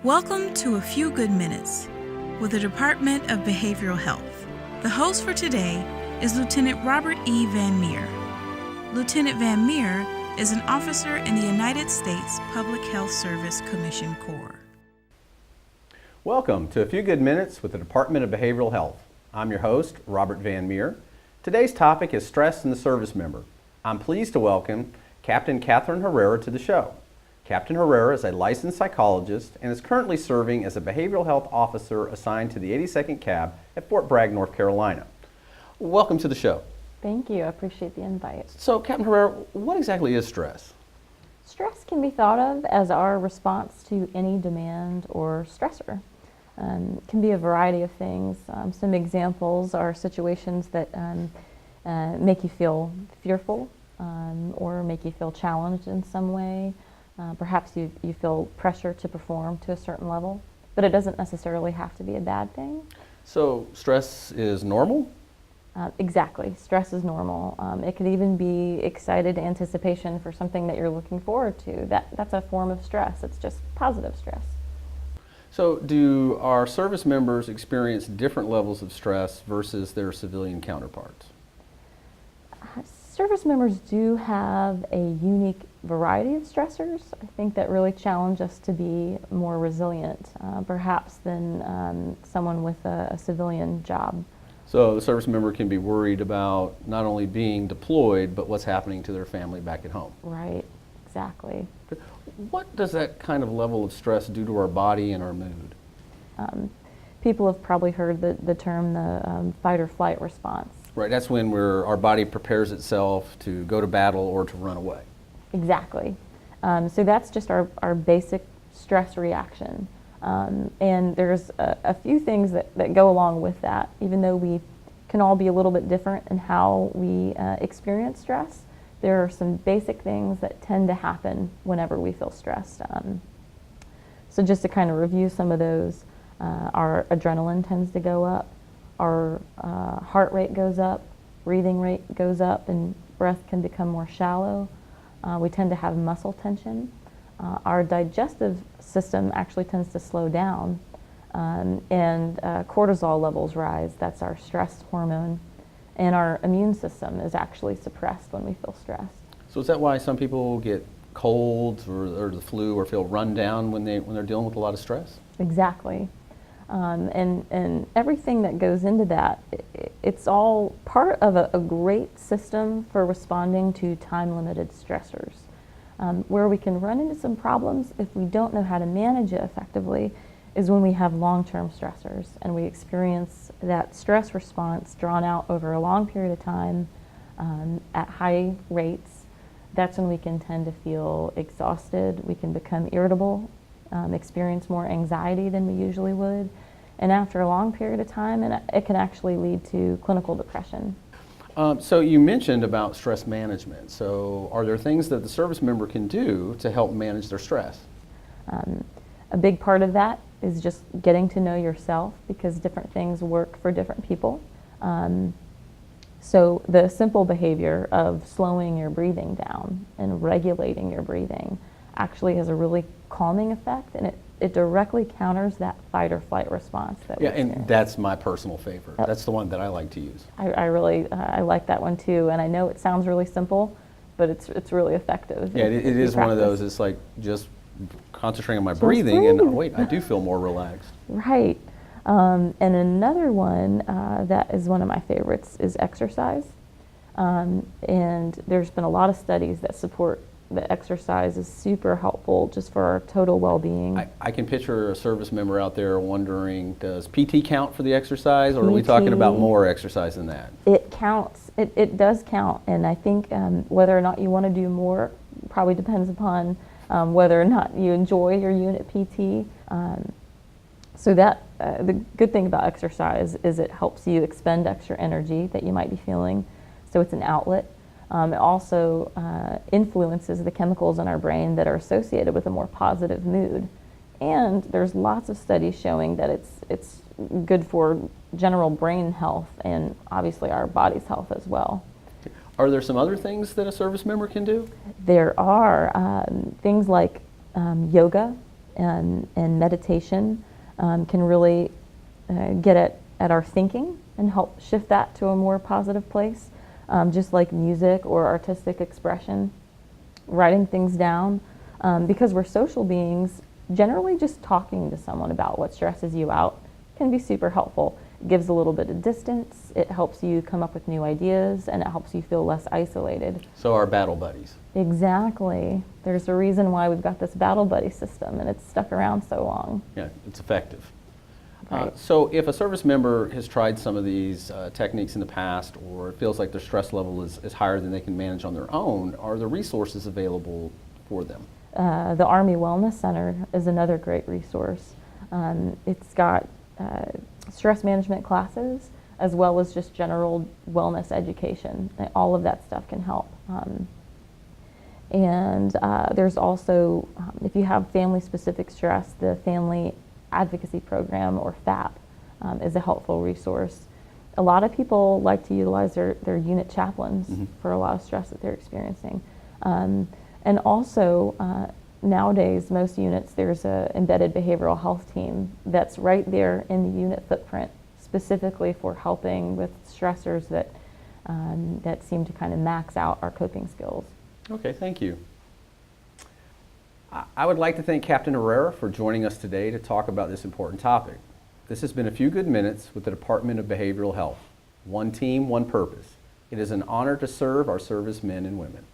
Welcome to A Few Good Minutes with the Department of Behavioral Health. The host for today is Lieutenant Robert E. Van Meer. Lieutenant Van Meer is an officer in the United States Public Health Service Commission Corps. Welcome to A Few Good Minutes with the Department of Behavioral Health. I'm your host, Robert Van Meer. Today's topic is stress in the service member. I'm pleased to welcome Captain Catherine Herrera to the show. Captain Herrera is a licensed psychologist and is currently serving as a behavioral health officer assigned to the 82nd Cab at Fort Bragg, North Carolina. Welcome to the show. Thank you. I appreciate the invite. So, Captain Herrera, what exactly is stress? Stress can be thought of as our response to any demand or stressor. It can be a variety of things. Some examples are situations that make you feel fearful or make you feel challenged in some way. Perhaps you feel pressure to perform to a certain level, but it doesn't necessarily have to be a bad thing. So stress is normal? Exactly. Stress is normal. It could even be excited anticipation for something that you're looking forward to. That's a form of stress. It's just positive stress. So do our service members experience different levels of stress versus their civilian counterparts? Service members do have a unique variety of stressors. I think that really challenge us to be more resilient, perhaps than someone with a civilian job. So the service member can be worried about not only being deployed, but what's happening to their family back at home. Right, exactly. What does that kind of level of stress do to our body and our mood? People have probably heard the term the fight or flight response. Right, that's when our body prepares itself to go to battle or to run away. Exactly. So that's just our basic stress reaction. And there's a few things that go along with that. Even though we can all be a little bit different in how we experience stress, there are some basic things that tend to happen whenever we feel stressed. So just to kind of review some of those, our adrenaline tends to go up. Our heart rate goes up, breathing rate goes up, and breath can become more shallow. We tend to have muscle tension. Our digestive system actually tends to slow down, and cortisol levels rise. That's our stress hormone. And our immune system is actually suppressed when we feel stressed. So is that why some people get colds or the flu or feel run down when they're dealing with a lot of stress? Exactly. And everything that goes into that, it's all part of a great system for responding to time-limited stressors. Where we can run into some problems if we don't know how to manage it effectively is when we have long-term stressors and we experience that stress response drawn out over a long period of time at high rates. That's when we can tend to feel exhausted, we can become irritable, experience more anxiety than we usually would, and after a long period of time, it can actually lead to clinical depression. So you mentioned about stress management. So are there things that the service member can do to help manage their stress? A big part of that is just getting to know yourself, because different things work for different people. So the simple behavior of slowing your breathing down and regulating your breathing actually has a really calming effect, and it directly counters that fight or flight response that we experience. And that's my personal favorite. Yep. That's the one that I like to use. I really I like that one too, and I know it sounds really simple, but it's really effective. Yeah, it is one of those. It's like just concentrating on my breathing, and wait, I do feel more relaxed. Right. And another one that is one of my favorites is exercise. And there's been a lot of studies that support that exercise is super helpful just for our total well-being. I can picture a service member out there wondering, does PT count for the exercise, or are we talking about more exercise than that? It counts. It does count, and I think whether or not you want to do more probably depends upon whether or not you enjoy your unit PT. So that the good thing about exercise is it helps you expend extra energy that you might be feeling, so it's an outlet. It also influences the chemicals in our brain that are associated with a more positive mood. And there's lots of studies showing that it's good for general brain health and obviously our body's health as well. Are there some other things that a service member can do? There are things like yoga and meditation can really get at our thinking and help shift that to a more positive place, just like music or artistic expression, writing things down. Because we're social beings, generally just talking to someone about what stresses you out can be super helpful. It gives a little bit of distance, it helps you come up with new ideas, and it helps you feel less isolated. So our battle buddies. Exactly. There's a reason why we've got this battle buddy system, and it's stuck around so long. Yeah, it's effective. Right. So if a service member has tried some of these techniques in the past, or it feels like their stress level is higher than they can manage on their own, are there resources available for them? The Army Wellness Center is another great resource. It's got stress management classes as well as just general wellness education. All of that stuff can help. And there's also, if you have family-specific stress, the Family Advocacy Program, or FAP, is a helpful resource. A lot of people like to utilize their unit chaplains for a lot of stress that they're experiencing. And also, nowadays, most units, there's an embedded behavioral health team that's right there in the unit footprint, specifically for helping with stressors that, that seem to kind of max out our coping skills. Okay, thank you. I would like to thank Captain Herrera for joining us today to talk about this important topic. This has been A Few Good Minutes with the Department of Behavioral Health. One team, one purpose. It is an honor to serve our servicemen and women.